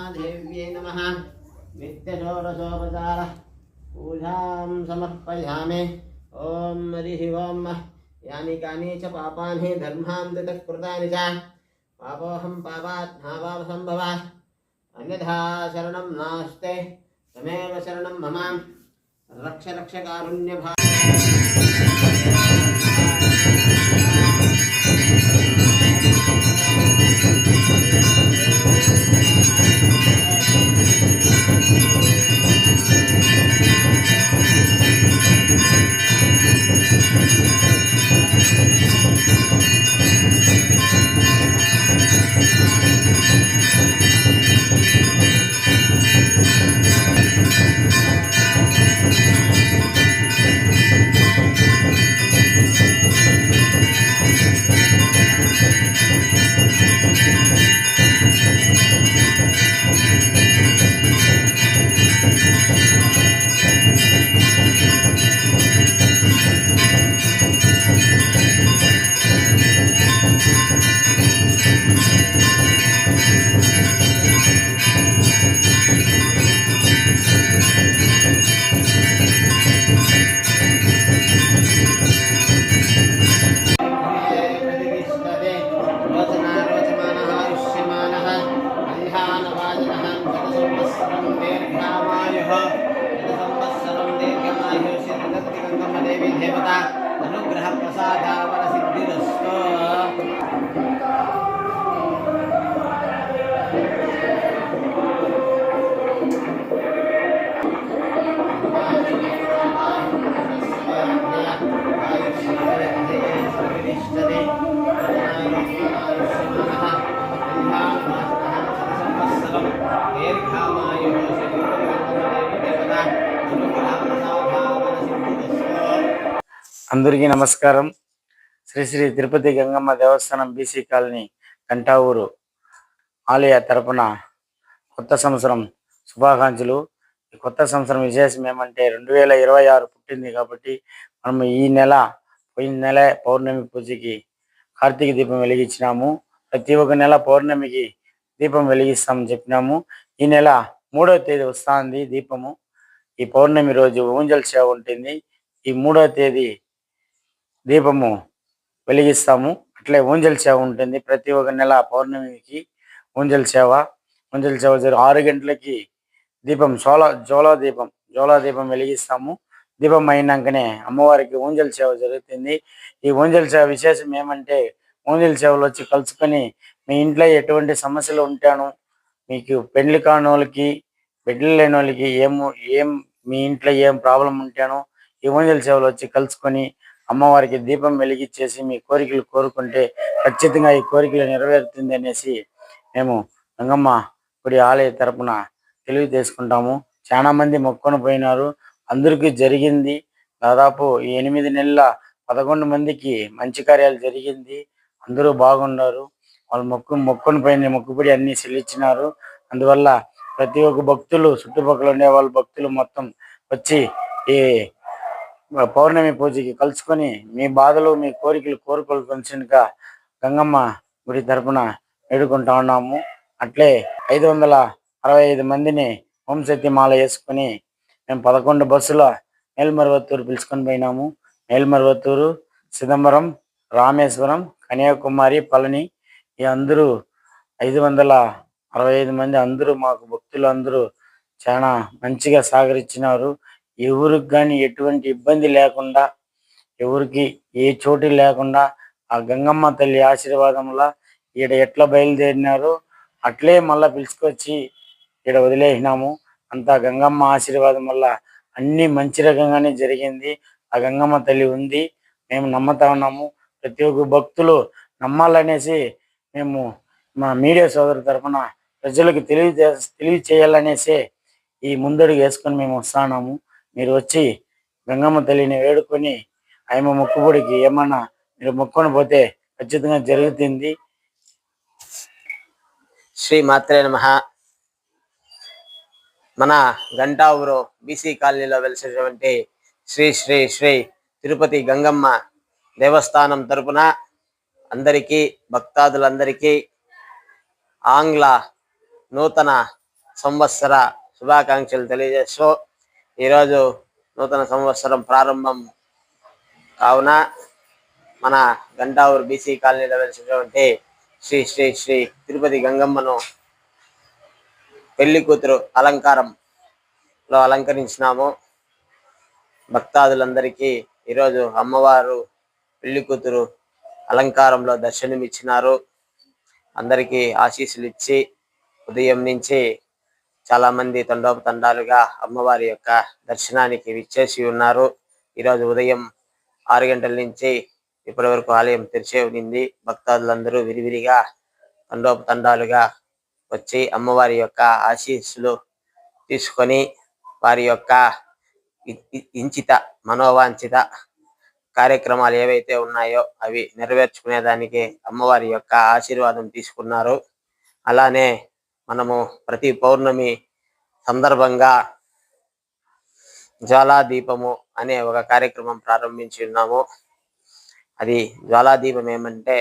महादेव्यै नमः। नित्यषोडशोपचार पूजां समर्पयामि। ओम हरिः ओम। यानि कानि च पापानि धर्मान्ततः कृतानि च पापोऽहं पापात् भावावसम्भवः अन्यथा शरणं नास्ते तमेव शरणं मम रक्ष रक्ष कारुण्यभावेन। अनुग्रह प्रसादावर सिद्धिरस्तु। అందరికీ నమస్కారం. శ్రీ శ్రీ తిరుపతి గంగమ్మ దేవస్థానం బీసీ కాలనీ కంటావూరు ఆలయ తరపున కొత్త సంవత్సరం శుభాకాంక్షలు. ఈ కొత్త సంవత్సరం విశేషం ఏమంటే 2026 పుట్టింది కాబట్టి మనం పోయిన నెల పౌర్ణమి పూజకి కార్తీక దీపం వెలిగించినాము. ప్రతి ఒక్క నెల పౌర్ణమికి దీపం వెలిగిస్తామని చెప్పినాము. ఈ నెల 3వ తేదీ వస్తుంది దీపము. ఈ పౌర్ణమి రోజు ఊంజల్ సేవ ఉంటుంది. ఈ 3వ తేదీ దీపము వెలిగిస్తాము. అట్లే ఊంజల్ సేవ ఉంటుంది. ప్రతి ఒక్క నెల పౌర్ణమికి ఊంజల్ సేవ 6 గంటలకి దీపం జోలా దీపం వెలిగిస్తాము. దీపం అయినాకనే అమ్మవారికి ఊంజల్ సేవ జరుగుతుంది. ఈ ఊంజల్ సేవ విశేషం ఏమంటే ఊంజల్ సేవలు వచ్చి కలుసుకొని మీ ఇంట్లో ఎటువంటి సమస్యలు ఉంటాను, మీకు పెళ్లి కాని వాళ్ళకి బిడ్డలు లేని వాళ్ళకి ఏం మీ ఇంట్లో ఏం ప్రాబ్లం ఉంటానో ఈ ఊంజల్ సేవలు వచ్చి కలుసుకొని అమ్మవారికి దీపం వెలిగించేసి మీ కోరికలు కోరుకుంటే ఖచ్చితంగా ఈ కోరికలు నెరవేరుతుంది అనేసి మేము గంగమ్మ గుడి ఆలయ తరపున తెలియజేసుకుంటాము. చాలా మంది మొక్కుని పోయినారు, అందరికీ జరిగింది. దాదాపు 8 నెలల 11 మందికి మంచి కార్యాలు జరిగింది. అందరూ బాగున్నారు. వాళ్ళు మొక్కుని పోయిన మొక్కుబడి అన్ని చెల్లించినారు. అందువల్ల ప్రతి ఒక్క భక్తులు చుట్టుపక్కల ఉండే వాళ్ళ భక్తులు మొత్తం వచ్చి ఈ పౌర్ణమి పూజకి కలుసుకొని మీ బాధలు మీ కోరికలు కోరుకోవాల్సిందిగా గంగమ్మ గుడి తరపున వేడుకుంటా ఉన్నాము. అట్లే 565 మందిని హోంశక్తి మాల వేసుకొని మేము 11 బస్సుల మేల్మరువత్తూరు పిలుచుకొని పోయినాము. మేల్మరువత్తూరు, సిదంబరం, రామేశ్వరం, కన్యాకుమారి, పళని ఈ అందరూ 565 మంది అందరూ మాకు భక్తులు అందరూ చాలా మంచిగా సహకరించినారు. ఎవరికి కానీ ఎటువంటి ఇబ్బంది లేకుండా, ఎవరికి ఏ చోటు లేకుండా ఆ గంగమ్మ తల్లి ఆశీర్వాదంలో ఈడ ఎట్లా బయలుదేరినారు అట్లే మళ్ళా పిలుచుకొచ్చి ఈడ వదిలేసినాము. అంతా గంగమ్మ ఆశీర్వాదం వల్ల అన్ని మంచి రకంగానే జరిగింది. ఆ గంగమ్మ తల్లి ఉంది, మేము నమ్ముతా ఉన్నాము. ప్రతి ఒక్క భక్తులు నమ్మాలనేసి మేము మా మీడియా సోదరు తరఫున ప్రజలకు తెలియచేయాలనేసి ఈ ముందడుగు వేసుకొని మేము వస్తున్నాము. మీరు వచ్చి గంగమ్మ తల్లిని వేడుకొని ఆమె మొక్కుబడికి ఏమన్నా మీరు మొక్కుని పోతే ఖచ్చితంగా జరుగుతుంది. శ్రీ మాత్రే నమః. మన గంటావూరు బీసీ కాలనీలో వెలిసినటువంటి శ్రీ శ్రీ శ్రీ తిరుపతి గంగమ్మ దేవస్థానం తరపున అందరికీ భక్తాదులందరికీ ఆంగ్ల నూతన సంవత్సర శుభాకాంక్షలు తెలియజేస్తూ ఈరోజు నూతన సంవత్సరం ప్రారంభం కావున మన గంటావూరు బీసీ కాలనీలో వెలిసినటువంటి శ్రీ శ్రీ శ్రీ తిరుపతి గంగమ్మను పెళ్లి కూతురు అలంకారంలో అలంకరించినాము. భక్తాదులందరికీ ఈరోజు అమ్మవారు పెళ్లి కూతురు అలంకారంలో దర్శనమిచ్చినారు. అందరికీ ఆశీస్సులు ఇచ్చి ఉదయం నుంచి చాలా మంది తండోపతండాలుగా అమ్మవారి యొక్క దర్శనానికి విచ్చేసి ఉన్నారు. ఈరోజు ఉదయం 6 గంటల నుంచి ఇప్పటి వరకు ఆలయం తెరిచే ఉంది. భక్తాదులందరూ విరివిరిగా తండోపతండాలుగా వచ్చి అమ్మవారి యొక్క ఆశీస్సులు తీసుకొని వారి యొక్క ఇంచిత మనోవాంఛిత కార్యక్రమాలు ఏవైతే ఉన్నాయో అవి నెరవేర్చుకునేదానికి అమ్మవారి యొక్క ఆశీర్వాదం తీసుకున్నారు. అలానే మనము ప్రతి పౌర్ణమి సందర్భంగా జ్వాలాదీపము అనే ఒక కార్యక్రమం ప్రారంభించి ఉన్నాము. అది జ్వాలాదీపం ఏమంటే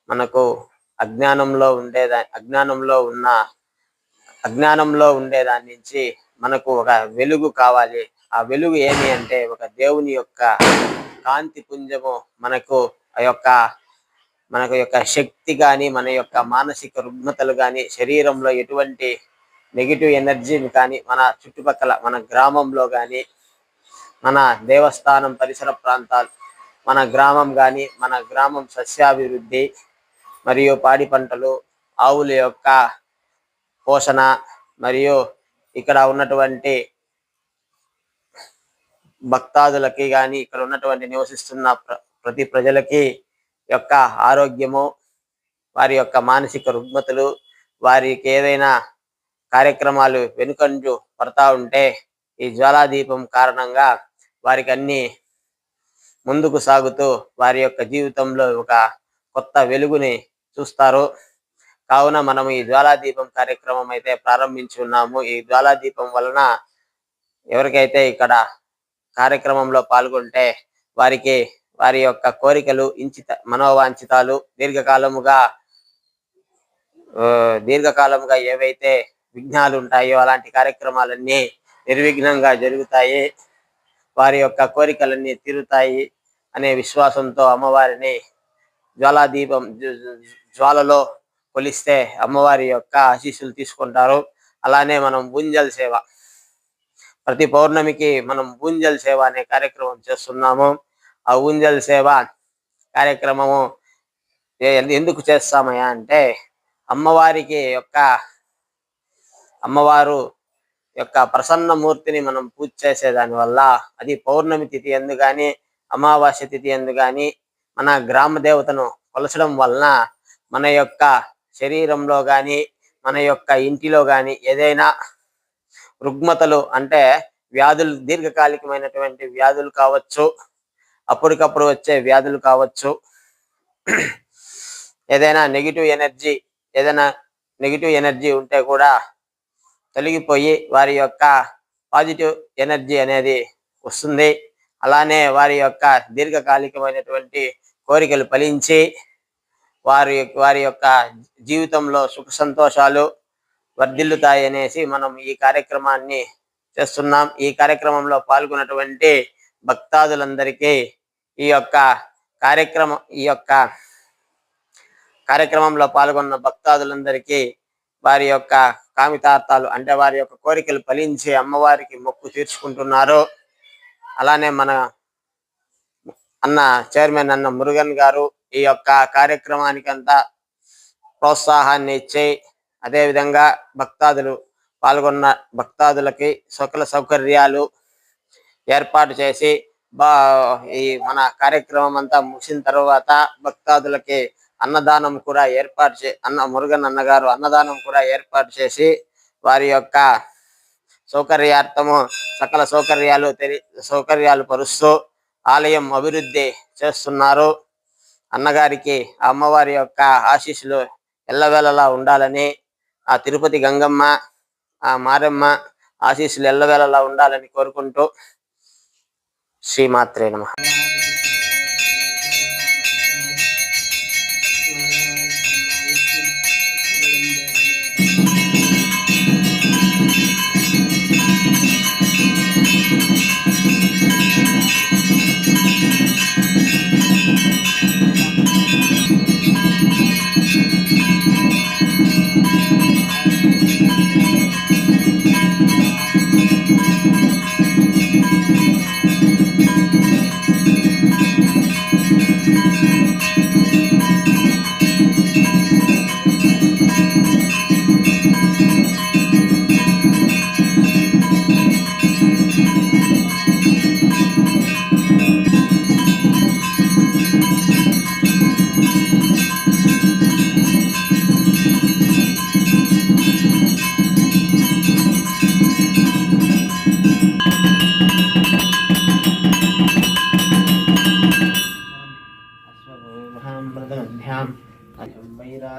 మనకు అజ్ఞానంలో ఉండేదాని నుంచి మనకు ఒక వెలుగు కావాలి. ఆ వెలుగు ఏమి అంటే ఒక దేవుని యొక్క కాంతి పుంజము మనకు యొక్క శక్తి కానీ మన యొక్క మానసిక రుగ్మతలు కానీ శరీరంలో ఎటువంటి నెగిటివ్ ఎనర్జీని కానీ మన చుట్టుపక్కల మన గ్రామంలో కానీ మన దేవస్థానం పరిసర ప్రాంతాలు మన గ్రామం కానీ మన గ్రామం సస్యాభివృద్ధి మరియు పాడి పంటలు ఆవుల యొక్క పోషణ మరియు ఇక్కడ ఉన్నటువంటి భక్తాదులకి కానీ ఇక్కడ ఉన్నటువంటి నివసిస్తున్న ప్రతి ప్రజలకి యొక్క ఆరోగ్యము వారి యొక్క మానసిక రుగ్మతలు వారికి ఏదైనా కార్యక్రమాలు వెనుకంజు పడతా ఉంటే ఈ జ్వాలాదీపం కారణంగా వారికి అన్ని ముందుకు సాగుతూ వారి యొక్క జీవితంలో ఒక కొత్త వెలుగుని చూస్తారు. కావున మనం ఈ జ్వాలాదీపం కార్యక్రమం అయితే ప్రారంభించి ఉన్నాము. ఈ జ్వాలాదీపం వలన ఎవరికైతే ఇక్కడ కార్యక్రమంలో పాల్గొంటే వారికి వారి యొక్క కోరికలు మనోవాంఛితాలు దీర్ఘకాలముగా ఏవైతే విఘ్నాలు ఉంటాయో అలాంటి కార్యక్రమాలన్నీ నిర్విఘ్నంగా జరుగుతాయి. వారి యొక్క కోరికలన్నీ తీరుతాయి అనే విశ్వాసంతో అమ్మవారిని జ్వాలలో కొలిస్తే అమ్మవారి యొక్క ఆశీస్సులు తీసుకుంటారు. అలానే మనం ఊంజల్ సేవ ప్రతి పౌర్ణమికి మనం ఊంజల్ సేవ అనే కార్యక్రమం చేస్తున్నాము. ఆ ఊంజల్ సేవ కార్యక్రమము ఎందుకు చేస్తామయ్యా అంటే అమ్మవారు యొక్క ప్రసన్న మూర్తిని మనం పూజ చేసేదాని వల్ల అది పౌర్ణమి తిథి ఎందు గాని అమావాస్య తిథి ఎందు గాని మన గ్రామ దేవతను కొలచడం వలన మన యొక్క శరీరంలో గాని మన యొక్క ఇంటిలో గాని ఏదైనా రుగ్మతలు అంటే వ్యాధులు దీర్ఘకాలికమైనటువంటి వ్యాధులు కావచ్చు, అప్పటికప్పుడు వచ్చే వ్యాధులు కావచ్చు, ఏదైనా నెగిటివ్ ఎనర్జీ ఉంటే కూడా తొలగిపోయి వారి యొక్క పాజిటివ్ ఎనర్జీ అనేది వస్తుంది. అలానే వారి యొక్క దీర్ఘకాలికమైనటువంటి కోరికలు ఫలించి వారి యొక్క జీవితంలో సుఖ సంతోషాలు వర్ధిల్లుతాయి అనేసి మనం ఈ కార్యక్రమాన్ని చేస్తున్నాం. ఈ కార్యక్రమంలో పాల్గొన్నటువంటి భక్తాదులందరికీ ఈ యొక్క కార్యక్రమంలో పాల్గొన్న భక్తాదులందరికీ వారి యొక్క కామితార్థాలు అంటే వారి యొక్క కోరికలు ఫలించి అమ్మవారికి మొక్కు తీర్చుకుంటున్నారు. అలానే మన చైర్మన్ అన్న మురుగన్ గారు ఈ యొక్క కార్యక్రమానికి అంతా ప్రోత్సాహాన్ని ఇచ్చి అదేవిధంగా పాల్గొన్న భక్తాదులకి సకల సౌకర్యాలు ఏర్పాటు చేసి ఈ మన కార్యక్రమం అంతా ముగిసిన తర్వాత భక్తాదులకి అన్నదానం కూడా మురుగన్ అన్నగారు అన్నదానం కూడా ఏర్పాటు చేసి వారి యొక్క సౌకర్యార్థము సకల సౌకర్యాలు పరుస్తూ ఆలయం అభివృద్ధి చేస్తున్నారు. అన్నగారికి అమ్మవారి యొక్క ఆశీస్సులు ఎల్లవేళలా ఉండాలని ఆ తిరుపతి గంగమ్మ ఆ మారమ్మ ఆశీస్సులు ఎల్లవేళలా ఉండాలని కోరుకుంటూ శ్రీమాత్రే నమః.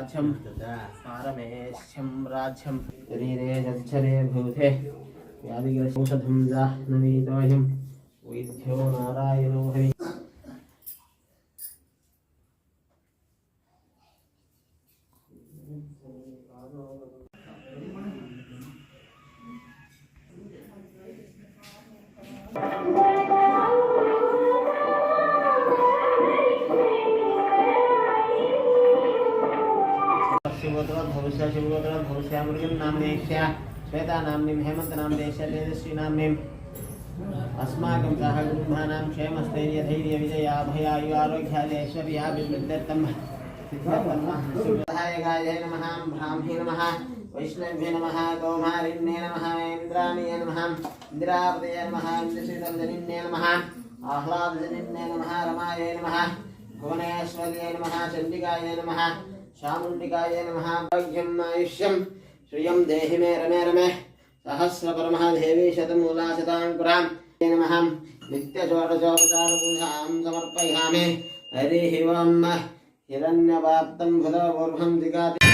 वाच्यं पारमेश्यं राज्यं शरीरे जच्छरे भूते व्याधिग्रस्तौषधं जाह्नवीतोऽयं वैद्यो नारायणो हरि भविष्य शिवगोत्र भविष्य मुर्गन नामनेश्य श्वेता नाम्नीं हेमंत नामनेश्य तेजस्वी नाम्नीं अस्माकं सह कुटुम्बानां क्षेमस्थैर्य धैर्य विजया भयायु आरोग्यालैश्वर्याभिवृद्ध्यर्थं सिद्ध्यर्थं नमः ब्राह्मी नमः वैष्णव्ये नमः कौमारिण्ये नमः इन्द्राणीये नमः इन्द्रावतये नमः इन्द्रश्रीतंजनिन्ये नमः आह्लादजनिन्ये नमः रमायै नमः भुवनेश्वर्ये नमः चण्डिकायै नमः शामुण्डिकायै नमः भाग्यम् आयुष्यं श्रियं देहि मे रमे रमे सहस्रपरमः देवी शतमूलाशताङ्कुरां नमः नित्यषोडशोपचारपूजां समर्पयामि हरिः ओं हिरण्यवाप्तं भूतपूर्वं दिगाति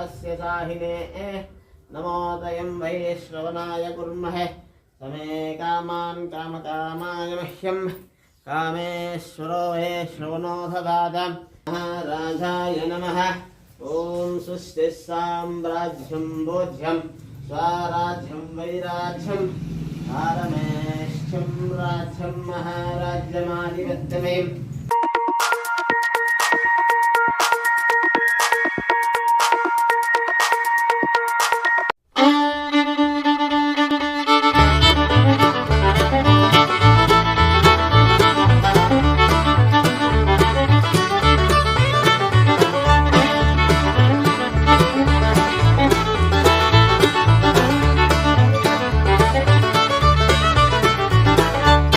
तस्य साहिने नमोदयं वैश्रवणाय कुर्महे समे कामान् कामकामाय मह्यं कामेश्वरो वैश्रवणो ददात महाराजाय नमः ॐ स्वस्ति साम्राज्यं बोध्यं स्वाराज्यं वैराज्यं भारमेष्ठ्यं राज्यं महाराज्यमाधिपत्यमें